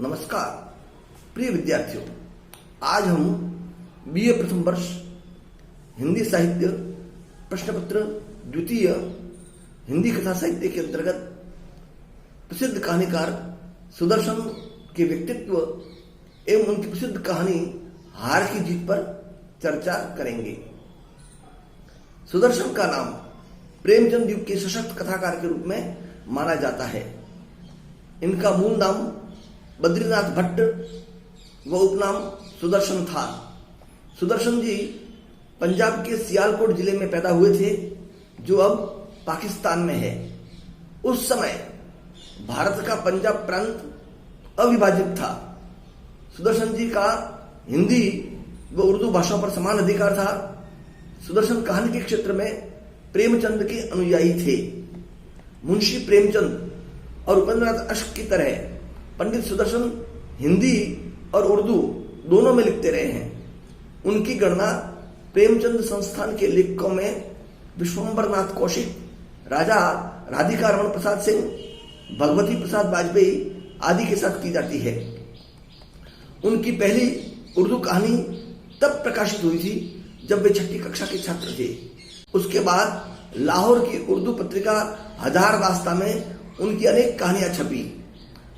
नमस्कार प्रिय विद्यार्थियों, आज हम बीए प्रथम वर्ष हिंदी साहित्य प्रश्न पत्र द्वितीय हिंदी कथा साहित्य के अंतर्गत प्रसिद्ध कहानीकार सुदर्शन के व्यक्तित्व एवं उनकी प्रसिद्ध कहानी हार की जीत पर चर्चा करेंगे। सुदर्शन का नाम प्रेमचंद युग के सशक्त कथाकार के रूप में माना जाता है। इनका मूल नाम बद्रीनाथ भट्ट व उपनाम सुदर्शन था। सुदर्शन जी पंजाब के सियालकोट जिले में पैदा हुए थे, जो अब पाकिस्तान में है। उस समय भारत का पंजाब प्रांत अविभाजित था। सुदर्शन जी का हिंदी व उर्दू भाषाओं पर समान अधिकार था। सुदर्शन कहानी के क्षेत्र में प्रेमचंद के अनुयायी थे। मुंशी प्रेमचंद और उपेंद्रनाथ अश्क की तरह पंडित सुदर्शन हिंदी और उर्दू दोनों में लिखते रहे हैं। उनकी गणना प्रेमचंद संस्थान के लेखकों में विश्वंभरनाथ कौशिक, राजा राधिका रमण प्रसाद सिंह, भगवती प्रसाद वाजपेयी आदि के साथ की जाती है। उनकी पहली उर्दू कहानी तब प्रकाशित हुई थी जब वे 6ठी कक्षा के छात्र थे। उसके बाद लाहौर की उर्दू पत्रिका हजार दास्ता में उनकी अनेक कहानियां छपी।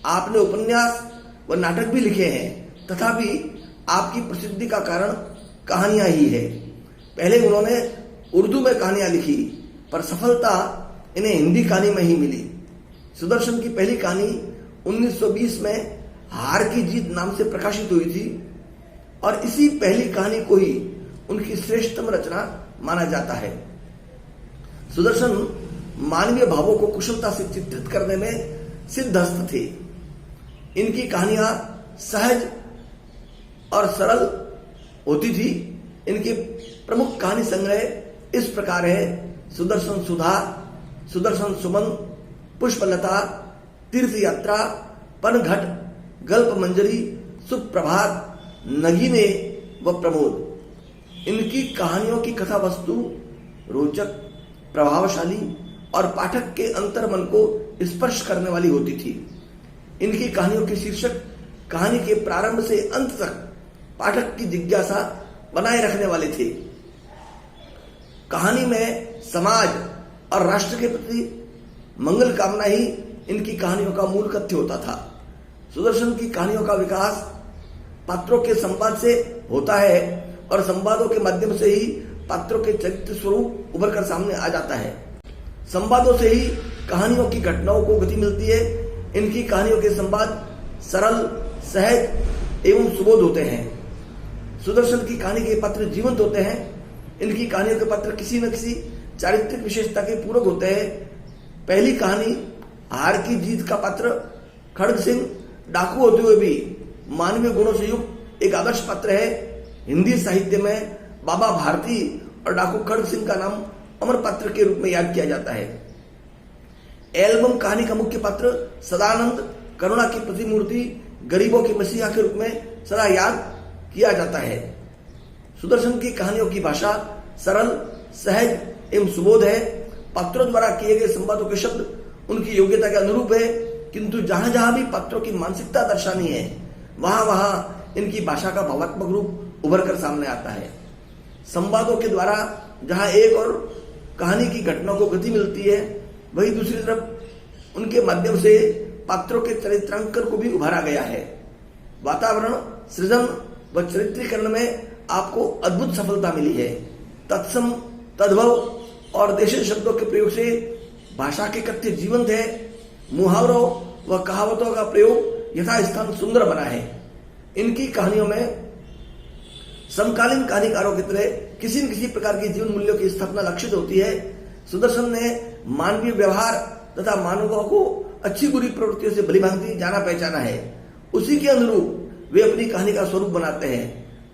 आपने उपन्यास व नाटक भी लिखे हैं, तथापि आपकी प्रसिद्धि का कारण कहानियां ही है। पहले उन्होंने उर्दू में कहानियां लिखी, पर सफलता इन्हें हिंदी कहानी में ही मिली। सुदर्शन की पहली कहानी 1920 में हार की जीत नाम से प्रकाशित हुई थी और इसी पहली कहानी को ही उनकी श्रेष्ठतम रचना माना जाता है। सुदर्शन मानवीय भावों को कुशलता से चित्रित करने में सिद्धहस्त थे। इनकी कहानियां सहज और सरल होती थी। इनके प्रमुख कहानी संग्रह इस प्रकार है: सुदर्शन सुधा, सुदर्शन सुमन, पुष्पलता, तीर्थ यात्रा, पनघट, गल्प मंजरी, सुप्रभात, नगीने व प्रमोद। इनकी कहानियों की कथा वस्तु रोचक, प्रभावशाली और पाठक के अंतर्मन को स्पर्श करने वाली होती थी। इनकी कहानियों के शीर्षक कहानी के प्रारंभ से अंत तक पाठक की जिज्ञासा बनाए रखने वाले थे। कहानी में समाज और राष्ट्र के प्रति मंगल कामना ही इनकी कहानियों का मूल कथ्य होता था। सुदर्शन की कहानियों का विकास पात्रों के संवाद से होता है और संवादों के माध्यम से ही पात्रों के चरित्र स्वरूप उभर कर सामने आ जाता है। संवादों से ही कहानियों की घटनाओं को गति मिलती है। इनकी कहानियों के संवाद सरल, सहज एवं सुबोध होते हैं। सुदर्शन की कहानी के पात्र जीवंत होते हैं। इनकी कहानियों के पात्र किसी न किसी चारित्रिक विशेषता के पूरक होते हैं। पहली कहानी हार की जीत का पात्र खड़ग सिंह डाकू होते हुए भी मानवीय गुणों से युक्त एक आदर्श पात्र है। हिंदी साहित्य में बाबा भारती और डाकू खड़ग सिंह का नाम अमर पात्र के रूप में याद किया जाता है। एल्बम कहानी का मुख्य पात्र सदानंद करुणा की प्रतिमूर्ति, गरीबों के मसीहा के रूप में सदा याद किया जाता है। सुदर्शन की कहानियों की भाषा सरल, सहज एवं सुबोध है। पात्रों द्वारा किए गए संवादों के शब्द उनकी योग्यता के अनुरूप है, किंतु जहां जहां भी पात्रों की मानसिकता दर्शानी है, वहां वहां इनकी भाषा का भावात्मक रूप उभर कर सामने आता है। संवादों के द्वारा जहां एक और कहानी की घटना को गति मिलती है, वही दूसरी तरफ उनके माध्यम से पात्रों के चरित्रांकन को भी उभारा गया है। वातावरण सृजन व चरित्रीकरण में आपको अद्भुत सफलता मिली है। तत्सम, तद्भव और देशी शब्दों के प्रयोग से भाषा के कथ्य जीवंत है। मुहावरों व कहावतों का प्रयोग यथास्थान सुंदर बना है। इनकी कहानियों में समकालीन कहानीकारों की तरह किसी न किसी प्रकार की जीवन मूल्यों की स्थापना लक्षित होती है। सुदर्शन ने मानवीय व्यवहार तथा मानवों को अच्छी बुरी प्रवृत्तियों से भलीभांति जाना पहचाना है। उसी के अनुरूप वे अपनी कहानी का स्वरूप बनाते हैं।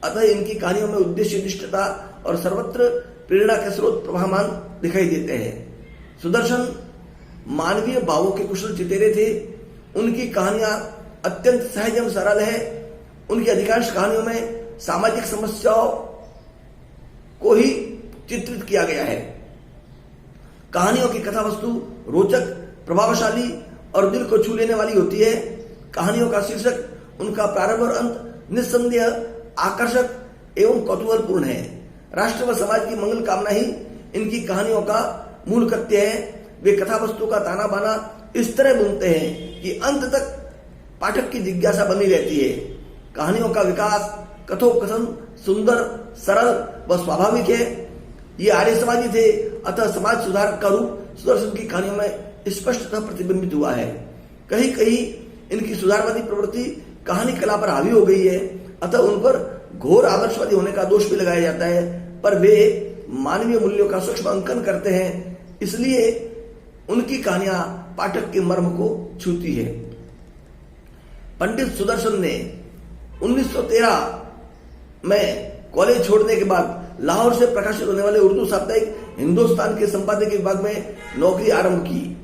अतः इनकी कहानियों में उद्देश्य निष्ठता और सर्वत्र प्रेरणा के स्रोत प्रभावमान दिखाई देते हैं। सुदर्शन मानवीय भावों के कुशल चितेरे थे। उनकी कहानियां अत्यंत सहज एवं सरल है। उनकी अधिकांश कहानियों में सामाजिक समस्याओं को ही चित्रित किया गया है। कहानियों की कथा वस्तु रोचक, प्रभावशाली और दिल को छू लेने वाली होती है। कहानियों का शीर्षक उनका प्रारंभ और अंत निस्संदेह आकर्षक एवं कौतूहलपूर्ण है। राष्ट्र व समाज की मंगल कामना ही इनकी कहानियों का मूल कृत्य है। वे कथा वस्तु का ताना बाना इस तरह बुनते हैं कि अंत तक पाठक की जिज्ञासा बनी रहती है। कहानियों का विकास कथोपकथन सुंदर, सरल व स्वाभाविक है। ये आर्य समाजी थे, अतः समाज सुधार का रूप सुदर्शन की कहानियों में स्पष्टतः प्रतिबिंबित हुआ है। कहीं कहीं इनकी सुधारवादी प्रवृत्ति कहानी कला पर हावी हो गई है, अतः उन पर घोर आदर्शवादी होने का दोष भी लगाया जाता है। पर वे मानवीय मूल्यों का सूक्ष्म अंकन करते हैं, इसलिए उनकी कहानियां पाठक के मर्म को छूती है। पंडित सुदर्शन ने 1913 में कॉलेज छोड़ने के बाद लाहौर से प्रकाशित होने वाले उर्दू साप्ताहिक हिंदुस्तान के संपादकीय विभाग में नौकरी आरंभ की।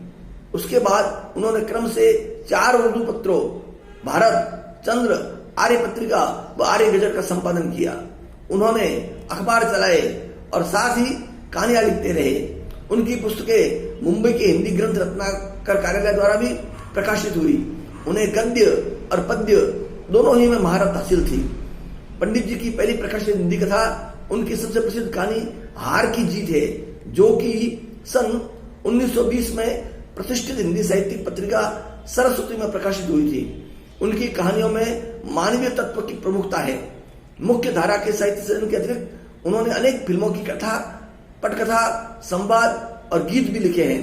उसके बाद उन्होंने क्रम से 4 उर्दू पत्रों भारत, चंद्र, आर्य पत्रिका व आर्य गजट का संपादन किया। उन्होंने अखबार चलाए और साथ ही कहानियां लिखते रहे। उनकी पुस्तकें मुंबई के हिंदी ग्रंथ रत्नाकर कार्यालय द्वारा भी प्रकाशित हुई। उन्हें गद्य और पद्य दोनों ही में महारत हासिल थी। पंडित जी की पहली प्रकाशित हिंदी कथा उनकी सबसे प्रसिद्ध कहानी हार की जीत है, जो कि सन 1920 में प्रतिष्ठित हिंदी साहित्यिक पत्रिका सरस्वती में प्रकाशित हुई थी। उनकी कहानियों में मानवीय तत्व की प्रमुखता है। मुख्य धारा के साहित्य सृजन के अतिरिक्त उन्होंने अनेक फिल्मों की कथा, पटकथा, संवाद और गीत भी लिखे हैं।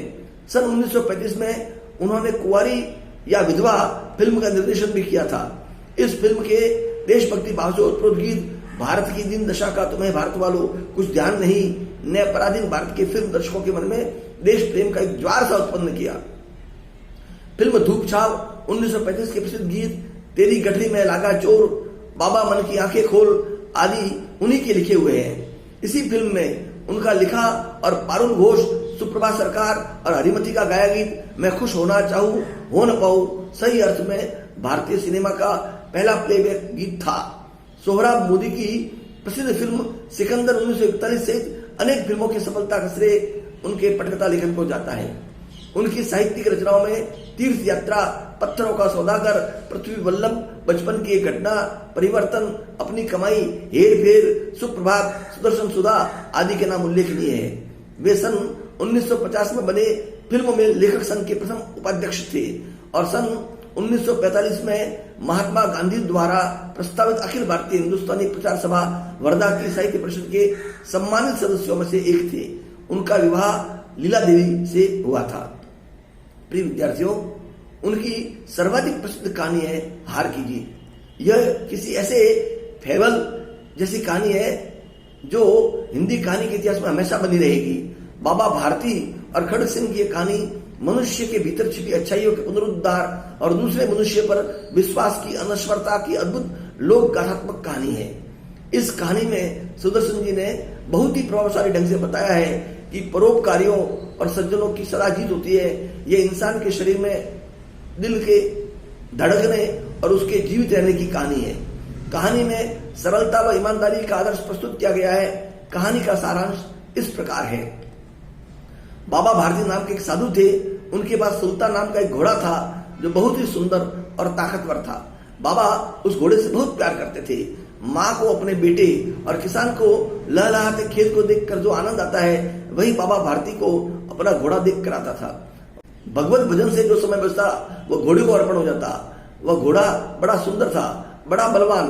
सन 1935 में उन्होंने कुंवारी या विधवा फिल्म का निर्देशन भी किया था। इस फिल्म के देशभक्ति भाव से उत्प्रोत गीत भारत की दीन दशा का तुम्हें भारत वालों कुछ ध्यान नहीं ने पराधीन भारत के फिल्म दर्शकों के मन में देश प्रेम का एक ज्वार सा उत्पन्न किया। फिल्म धूप छाव 1935 के प्रसिद्ध गीत तेरी गठरी में लागा चोर, बाबा मन की आंखें खोल आदि उन्हीं के लिखे हुए हैं। इसी फिल्म में उनका लिखा और पारुल घोष, सुप्रभा सरकार और हरिमती का गाया गीत मैं खुश होना चाहूं हो न पाऊं सही अर्थ में भारतीय सिनेमा का पहला प्लेबैक गीत था। सोहराब मोदी की प्रसिद्ध फिल्म सिकंदर 1941 सहित अनेक फिल्मों की सफलता का श्रेय उनके पटकथा लेखन को जाता है। उनकी साहित्यिक रचनाओं में तीर्थ यात्रा, पत्थरों का सौदागर, पृथ्वी वल्लभ, बचपन की एक घटना, परिवर्तन, अपनी कमाई, हेर फेर, सुप्रभात, सुदर्शन सुधा आदि के नाम उल्लेखनीय है। वे सन 1950 में बने फिल्म में लेखक संघ के प्रथम उपाध्यक्ष थे और सन 1945 में महात्मा गांधी द्वारा प्रस्तावित अखिल भारतीय हिंदुस्तानी प्रचार सभा वर्धा की साहित्य परिषद के सम्मानित सदस्यों में से एक थे। उनका विवाह लीला देवी से हुआ था। प्रिय विद्यार्थियों, उनकी सर्वाधिक प्रसिद्ध कहानी है हार की जीत। यह किसी ऐसे फेबल जैसी कहानी है जो हिंदी कहानी के इतिहास में हमेशा बनी रहेगी। बाबा भारती और खड़ग सिंह की कहानी मनुष्य के भीतर छिपी अच्छाइयों के पुनरुद्धार और दूसरे मनुष्य पर विश्वास की अनश्वरता की अद्भुत लोक गाथात्मक कहानी है। इस कहानी में सुदर्शन जी ने बहुत ही प्रभावशाली ढंग से बताया है कि परोपकारियों और सज्जनों की सदा जीत होती है। ये इंसान के शरीर में दिल के धड़कने और उसके जीवित रहने की कहानी है। कहानी में सरलता व ईमानदारी का आदर्श प्रस्तुत किया गया है। कहानी का सारांश इस प्रकार है। बाबा भारती नाम के एक साधु थे। उनके पास सुल्तान नाम का एक घोड़ा था जो बहुत ही सुंदर और ताकतवर था। बाबा उस घोड़े से बहुत प्यार करते थे। माँ को अपने बेटे और किसान को लहलहाते खेत को देखकर जो आनंद आता है वही बाबा भारती को अपना घोड़ा देख कर आता था। भगवत भजन से जो समय बचता वह घोड़े को अर्पण हो जाता। वह घोड़ा बड़ा सुंदर था, बड़ा बलवान।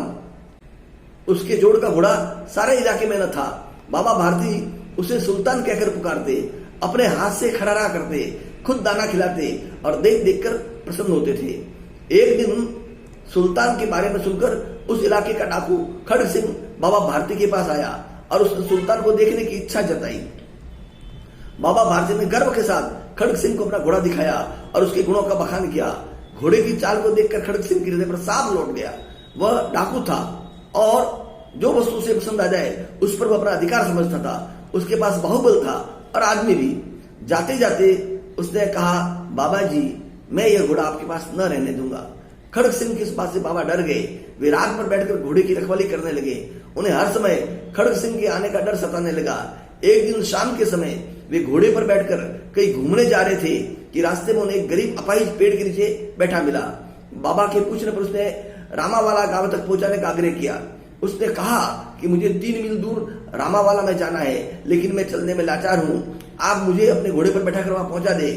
उसके जोड़ का घोड़ा सारे इलाके में न था। बाबा भारती उसे सुल्तान कहकर पुकारते, अपने हाथ से खड़ारा करते, खुद दाना खिलाते और देख देखकर प्रसन्न होते थे। एक दिन सुल्तान के बारे में सुनकर उस इलाके का डाकू खड़ग सिंह बाबा भारती के पास आया और उसने सुल्तान को देखने की इच्छा जताई। बाबा भारती ने गर्व के साथ खड़ग सिंह को अपना घोड़ा दिखाया और उसके गुणों का बखान किया। घोड़े की चाल को देखकर खड़ग सिंह के हृदय पर साफ लौट गया। वह डाकू था और जो वस्तु उसे पसंद आ जाए उस पर वह अपना अधिकार समझता था। उसके पास बाहुबल था और आदमी भी। जाते जाते उसने कहा, बाबा जी, मैं यह घोड़ा आपके पास न रहने दूंगा। खड़ग सिंह की इस बात से बाबा डर गए। वे रात पर बैठकर घोड़े की रखवाली करने लगे। उन्हें हर समय खड़ग सिंह के आने का डर सताने लगा। एक दिन शाम के समय वे घोड़े पर बैठकर कहीं घूमने जा रहे थे कि रास्ते में उन्हें एक गरीब अपाहिज पेड़ के नीचे बैठा मिला। बाबा के पूछने पर उसने रामावाला गांव तक पहुंचाने का आग्रह किया। उसने कहा कि मुझे 3 मील दूर रामावाला में जाना है, लेकिन मैं चलने में लाचार हूं, आप मुझे अपने घोड़े पर बैठाकर वहां पहुंचा दे।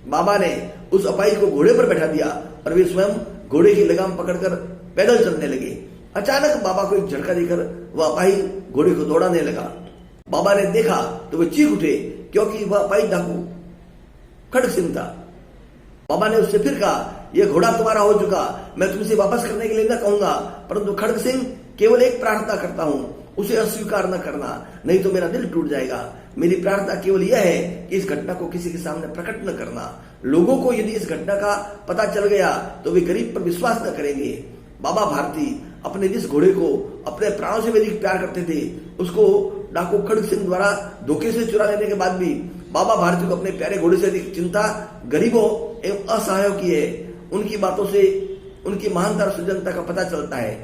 बाबा ने उस अपाही को घोड़े पर बैठा दिया और वे स्वयं घोड़े की लगाम पकड़कर पैदल चलने लगे। अचानक बाबा को एक झटका देकर वह अपाही घोड़े को दौड़ाने लगा। बाबा ने देखा तो वे चीख उठे, क्योंकि वह अपाही डाकू खड़ग सिंह था। बाबा ने उससे फिर कहा, यह घोड़ा तुम्हारा हो चुका, मैं तुमसे वापस करने के लिए न कहूंगा, परंतु खड़ग सिंह केवल एक प्रार्थना करता हूं, उसे अस्वीकार न करना, नहीं तो मेरा दिल टूट जाएगा। मेरी प्रार्थना केवल यह है कि इस घटना को किसी के सामने प्रकट न करना। लोगों को यदि इस घटना का पता चल गया तो वे गरीब पर विश्वास न करेंगे। बाबा भारती अपने जिस घोड़े को अपने प्राणों से भी अधिक प्यार करते थे, उसको डाकू खड़ग सिंह द्वारा धोखे से चुरा लेने के बाद भी बाबा भारती को अपने प्यारे घोड़े से अधिक चिंता गरीबों एवं असहायों की है। उनकी बातों से उनकी महानता और सृजनता का पता चलता है।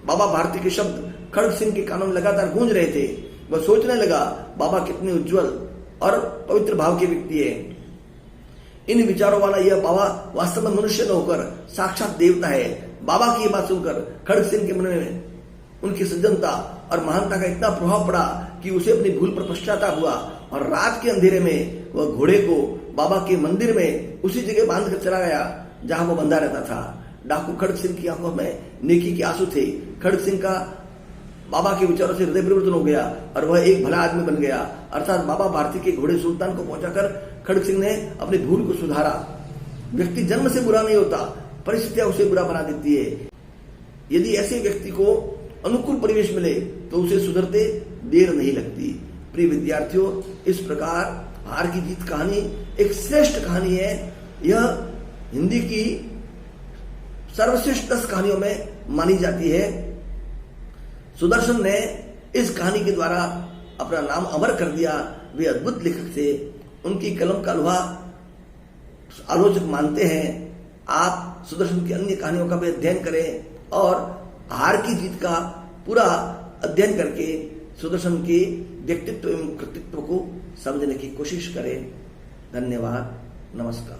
बाबा भारती के शब्द खड़ग सिंह के कानों में लगातार गूंज रहे थे। वह सोचने लगा, बाबा कितने उज्जवल और पवित्र भाव के व्यक्ति है। इन विचारों वाला यह बाबा वास्तव में मनुष्य न होकर साक्षात देवता है। बाबा की बात सुनकर खड़ग सिंह के मन में उनकी सज्जनता और महानता का इतना प्रभाव पड़ा कि उसे अपनी भूल पर पश्चाताप हुआ और रात के अंधेरे में वह घोड़े को बाबा के मंदिर में उसी जगह बांध कर चला गया जहां वह बंधा रहता था। डाकू खड़ग सिंह की आंखों में नेकी के आंसू थे। खड़ग सिंह का बाबा के विचारों से हृदय परिवर्तन हो गया और वह एक भला आदमी बन गया। अर्थात बाबा भारती के घोड़े सुल्तान को पहुंचाकर खड़ग सिंह ने अपनी भूल को सुधारा। व्यक्ति जन्म से बुरा नहीं होता, परिस्थितियां उसे बुरा बना देती है। यदि ऐसे व्यक्ति को अनुकूल परिवेश मिले तो उसे सुधरते देर नहीं लगती। प्रिय विद्यार्थियों, इस प्रकार हार की जीत कहानी एक श्रेष्ठ कहानी है। यह हिंदी की सर्वश्रेष्ठ 10 कहानियों में मानी जाती है। सुदर्शन ने इस कहानी के द्वारा अपना नाम अमर कर दिया। वे अद्भुत लेखक थे, उनकी कलम का लोहा आलोचक मानते हैं। आप सुदर्शन की अन्य कहानियों का भी अध्ययन करें और हार की जीत का पूरा अध्ययन करके सुदर्शन के व्यक्तित्व एवं कृतित्व को समझने की कोशिश करें। धन्यवाद, नमस्कार।